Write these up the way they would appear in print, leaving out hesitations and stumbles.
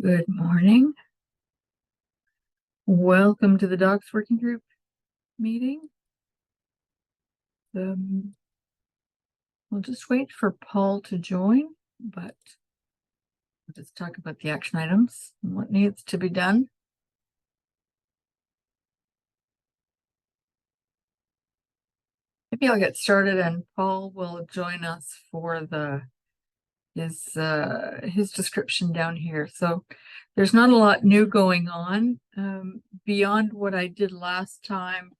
Good morning. Welcome to the Docs Working Group meeting. We'll just wait for Paul to join, but we'll just talk about the action items and what needs to be done. Maybe I'll get started and Paul will join us for his description down here. So there's not a lot new going on beyond what I did last time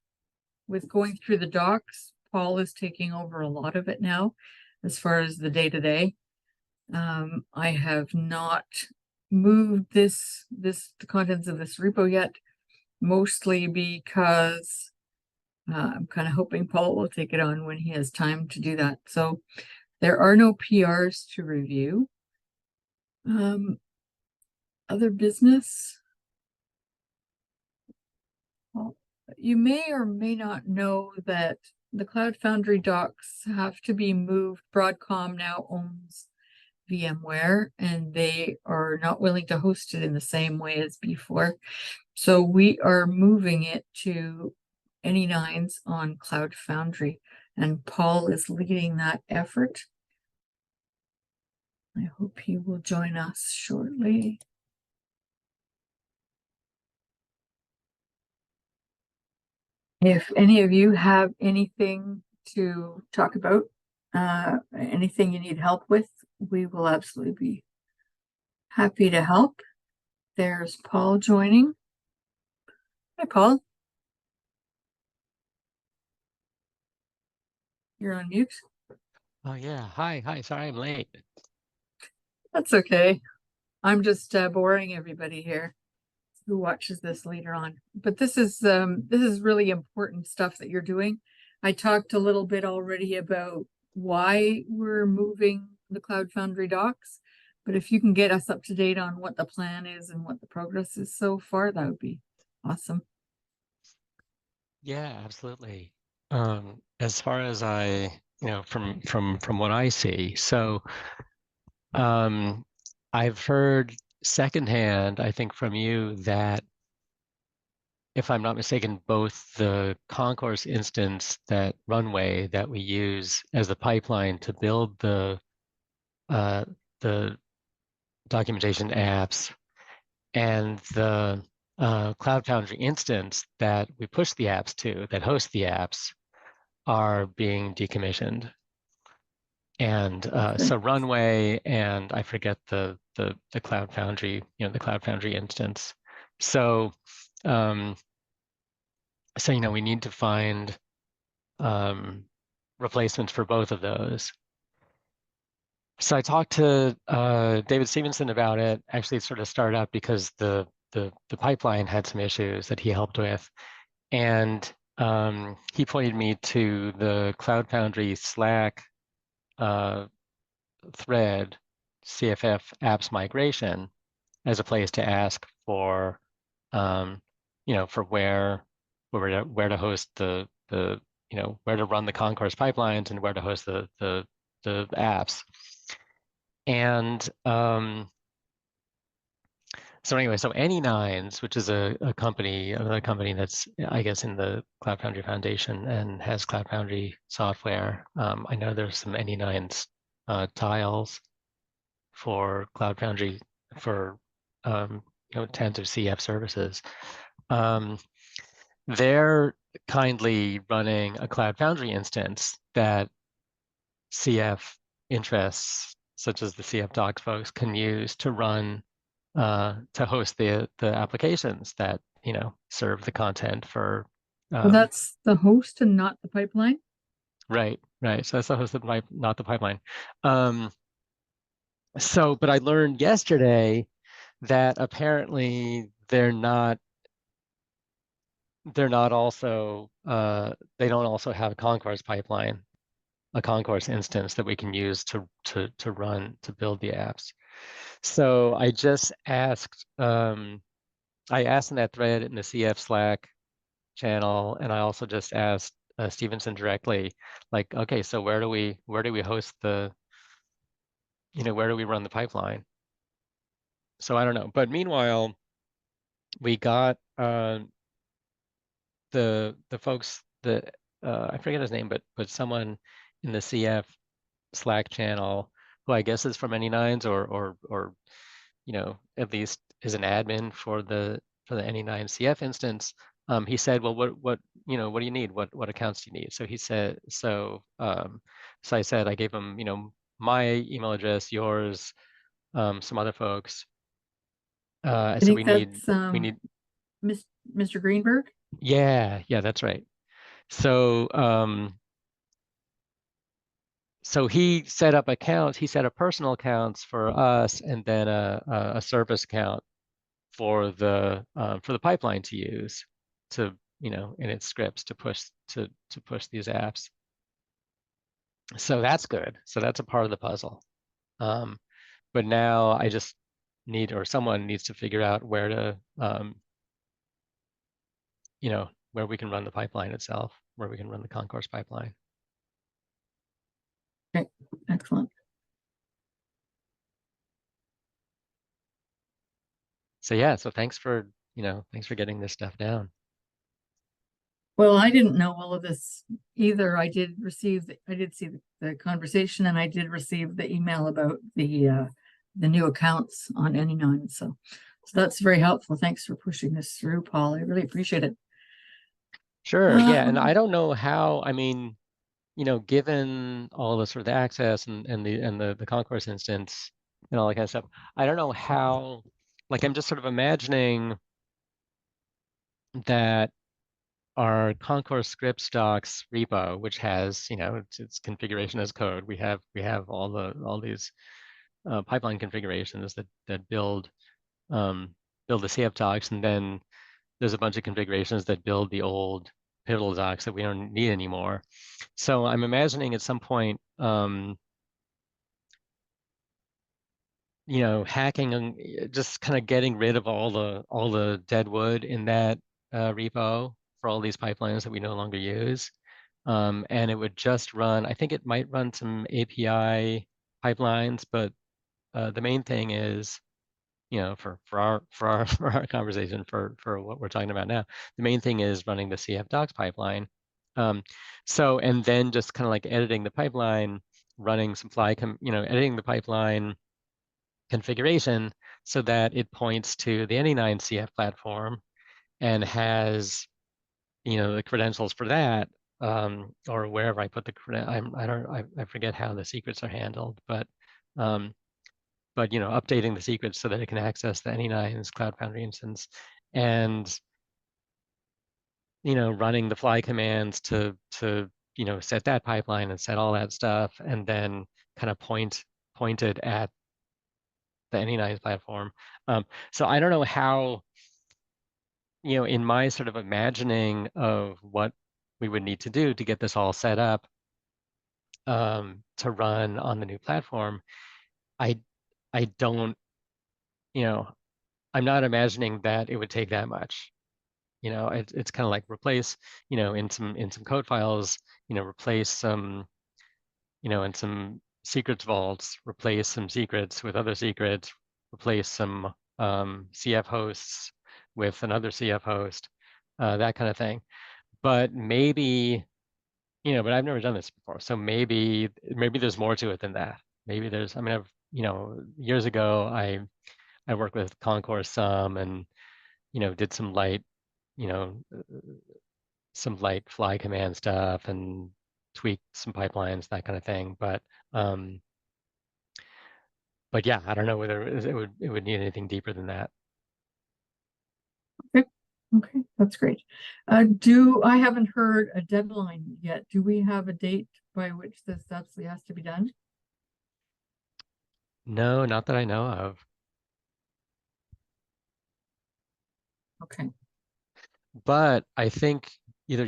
with going through the docs. Paul is taking over a lot of it now as far as the day-to-day. I have not moved the contents of this repo yet, mostly because I'm kind of hoping Paul will take it on when he has time to do that. So there are no PRs to review. Other business. Well, you may or may not know that the Cloud Foundry docs have to be moved. Broadcom now owns VMware, and they are not willing to host it in the same way as before. So we are moving it to AnyNines on Cloud Foundry, and Paul is leading that effort. I hope he will join us shortly. If any of you have anything to talk about, anything you need help with, we will absolutely be happy to help. There's Paul joining. Hi, Paul. You're on mute. Oh yeah, hi, sorry I'm late. That's okay. I'm just boring everybody here who watches this later on. But this is really important stuff that you're doing. I talked a little bit already about why we're moving the Cloud Foundry docs, but if you can get us up to date on what the plan is and what the progress is so far, that would be awesome. Yeah, absolutely. As far as from what I see, so I've heard secondhand, I think from you, that if I'm not mistaken, both the Concourse instance, that Runway that we use as the pipeline to build the documentation apps, and the Cloud Foundry instance that we push the apps to, that hosts the apps, are being decommissioned. And so Runway, and I forget the Cloud Foundry, the Cloud Foundry instance. So we need to find replacements for both of those. So I talked to David Stevenson about it. Actually, it sort of started out because the pipeline had some issues that he helped with, and he pointed me to the Cloud Foundry Slack thread, CFF apps migration, as a place to ask for, for where to host the where to run the Concourse pipelines and where to host the apps. And so anyway, so AnyNines, which is another company that's, I guess, in the Cloud Foundry Foundation and has Cloud Foundry software. I know there's some AnyNines tiles for Cloud Foundry for tens of CF services. They're kindly running a Cloud Foundry instance that CF interests, such as the CF Docs folks, can use to run to host the applications that serve the content for. Well, that's the host and not the pipeline. Right. So that's the host of not the pipeline. So, but I learned yesterday that apparently they're not also they don't also have a Concourse pipeline, a Concourse instance that we can use to build the apps. So I just asked, I asked in that thread in the CF Slack channel, and I also just asked Stevenson directly, like, okay, so where do we host the, where do we run the pipeline? so I don't know. But meanwhile, we got the folks that I forget his name, but someone in the CF Slack channel who I guess is from AnyNines or at least is an admin for the AnyNines CF instance. He said, well, what what do you need? What accounts do you need? So he said, so I said, I gave him, my email address, yours, some other folks. I I said think that's we need Mr. Greenberg. yeah, that's right. So so he set up accounts, he set up personal accounts for us and then a service account for the pipeline to use to in its scripts to push these apps. So that's good. So that's a part of the puzzle. But now I just need, or someone needs to figure out where to where we can run the pipeline itself, where we can run the concourse pipeline. Okay, excellent. So yeah, so thanks for getting this stuff down. Well, I didn't know all of this either. I did see the conversation, and I did receive the email about the new accounts on AnyNines. So that's very helpful. Thanks for pushing this through, Paul. I really appreciate it. Sure, yeah, and I don't know how, I mean, given all the sort of the access and the concourse instance and all that kind of stuff, I don't know how, like I'm just sort of imagining that our concourse script stocks repo, which has, its configuration as code, we have all these pipeline configurations that build the CF docs, and then there's a bunch of configurations that build the old pivotal docs that we don't need anymore. So I'm imagining at some point, hacking and just kind of getting rid of all the dead wood in that repo for all these pipelines that we no longer use. And it would just run, I think it might run some API pipelines, but the main thing is, for our for our conversation for what we're talking about now, the main thing is running the CF docs pipeline. So and then just kind of like editing the pipeline, running some editing the pipeline configuration so that it points to the AnyNines CF platform and has the credentials for that, or wherever I put the I forget how the secrets are handled, but updating the secrets so that it can access the AnyNines Cloud Foundry instance, and running the fly commands to set that pipeline and set all that stuff, and then kind of pointed at the AnyNines platform. So I don't know how, in my sort of imagining of what we would need to do to get this all set up to run on the new platform, I don't, I'm not imagining that it would take that much. It's kind of like replace, in some code files, replace some, in some secrets vaults, replace some secrets with other secrets, replace some CF hosts with another CF host, that kind of thing. But maybe, but I've never done this before. So maybe there's more to it than that. Maybe there's, I mean, years ago, I worked with Concourse some and, did some light, some light fly command stuff and tweak some pipelines, that kind of thing. But yeah, I don't know whether it would need anything deeper than that. Okay, okay, that's great. I haven't heard a deadline yet. Do we have a date by which this absolutely has to be done? No, not that I know of. Okay. But I think either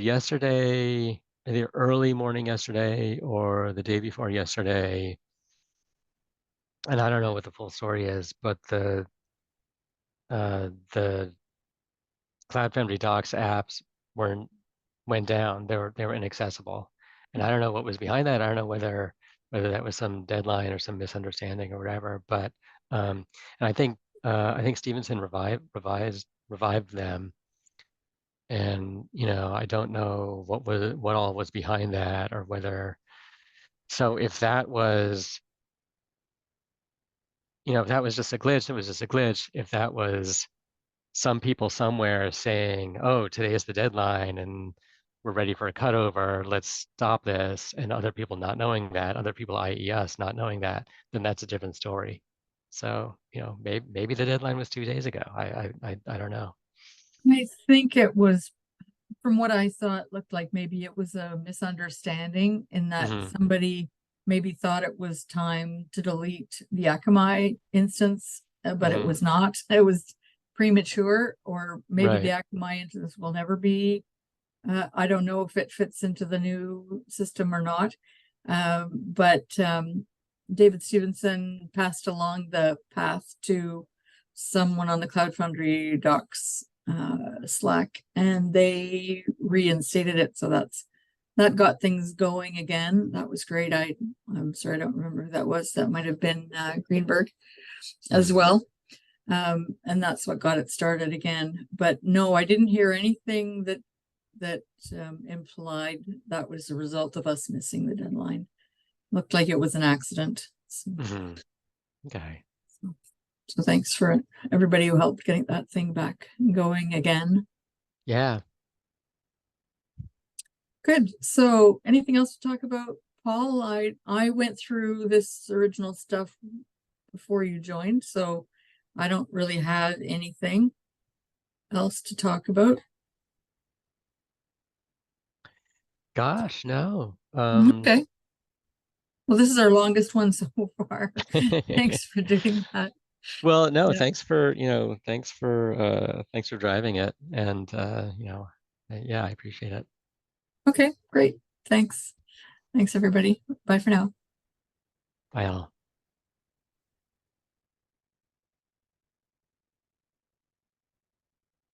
early morning yesterday or the day before yesterday, and I don't know what the full story is, but the Cloud Foundry Docs apps went down. They were inaccessible, and I don't know what was behind that. I don't know whether that was some deadline or some misunderstanding or whatever. But and I think I think Stevenson revived them. And, I don't know what all was behind that, or whether, so if that was, if that was just a glitch, it was just a glitch. If that was some people somewhere saying, oh, today is the deadline and we're ready for a cutover, let's stop this, and other people not knowing that, other people, i.e. us, not knowing that, then that's a different story. So, maybe the deadline was 2 days ago. I don't know. I think it was, from what I saw, it looked like maybe it was a misunderstanding in that somebody maybe thought it was time to delete the Akamai instance, but it was not. It was premature, or maybe the Right. Akamai instance will never be. I don't know if it fits into the new system or not. But David Stevenson passed along the path to someone on the Cloud Foundry docs Slack, and they reinstated it. So that got things going again. That was great. I'm sorry, I don't remember who that was. That might have been Greenberg as well. And that's what got it started again. But no, I didn't hear anything that implied that was a result of us missing the deadline. Looked like it was an accident. So, Okay. so thanks for everybody who helped getting that thing back going again. Yeah. Good. So anything else to talk about, Paul? I went through this original stuff before you joined, so I don't really have anything else to talk about. Gosh, no. Okay. Well, this is our longest one so far. Thanks for doing that. Well, no, Yeah. thanks for driving it. And yeah, I appreciate it. Okay, great. Thanks. Thanks, everybody. Bye for now. Bye all.